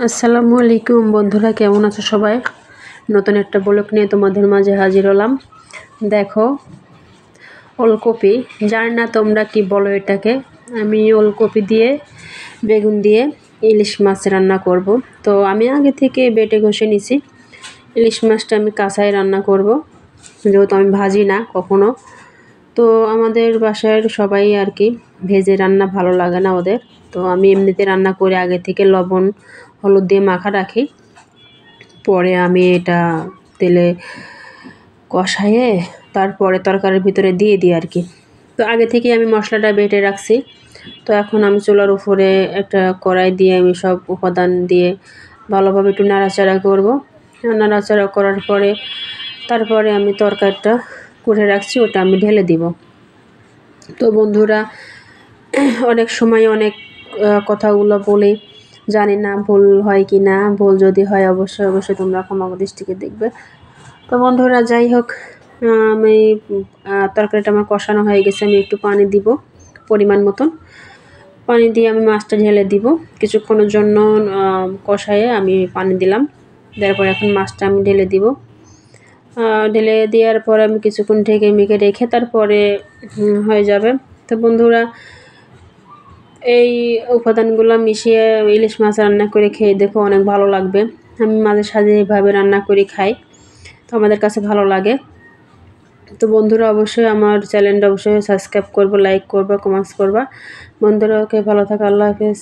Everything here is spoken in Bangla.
আসসালামু আলাইকুম বন্ধুরা, কেমন আছো সবাই? নতুন একটা ব্লগ নিয়ে তোমাদের মাঝে হাজির হলাম। দেখো, ওলকপি, জানি না তোমরা কি বলো এটাকে। আমি ওলকপি দিয়ে বেগুন দিয়ে ইলিশ মাছ রান্না করব। তো আমি আগে থেকে বেটে ঘষে নিছি। ইলিশ মাছটা আমি কাঁচাই রান্না করব, যেহেতু আমি ভাজি না কখনো। তো আমাদের বাসার সবাই আর কি ভেজে রান্না ভালো লাগে না ওদের। তো আমি এমনিতে রান্না করে আগে থেকে লবণ হলুদ দিয়ে মাখা রাখি। পরে আমি এটা তেলে কষাইয়ে তারপরে তরকারির ভিতরে দিয়ে দিই আর কি। তো আগে থেকে আমি মশলাটা বেটে রাখছি। তো এখন আমি চুলার উপরে একটা কড়াই দিয়ে আমি সব উপাদান দিয়ে ভালোভাবে একটু নাড়াচাড়া করব। নাড়াচাড়া করার পরে তারপরে আমি তরকারিটা করে রাখছি, ওটা আমি ঢেলে দিব। তো বন্ধুরা, অনেক সময় অনেক কথাগুলো বলি, জানি না ভুল হয় কি না। ভুল যদি হয় অবশ্যই তোমরা ক্ষমা দৃষ্টিতে দেখবে। তো বন্ধুরা, যাই হোক, আমি তরকারিটা আমার কষানো হয়ে গেছে। আমি একটু পানি দিব, পরিমাণ মতন পানি দিয়ে আমি মাছটা ঢেলে দিব। কিছুক্ষণের জন্য কষায়ে আমি পানি দিলাম, তারপর এখন মাছটা আমি ঢেলে দিব। ঢেলে দেওয়ার পর আমি কিছুক্ষণ ঢেকে মেখে রেখে তারপরে হয়ে যাবে। তো বন্ধুরা, এই উপাদানগুলো মিশিয়ে ইলিশ মাছ রান্না করে খেয়ে দেখো, অনেক ভালো লাগবে। আমি মাঝে সাঝে এইভাবে রান্না করে খাই, তো আমাদের কাছে ভালো লাগে। তো বন্ধুরা, অবশ্যই আমার চ্যানেলটা অবশ্যই সাবস্ক্রাইব করবো, লাইক করবা, কমেন্টস করবা। বন্ধুরা, ওকে, ভালো থাকো, আল্লাহ হাফেজ।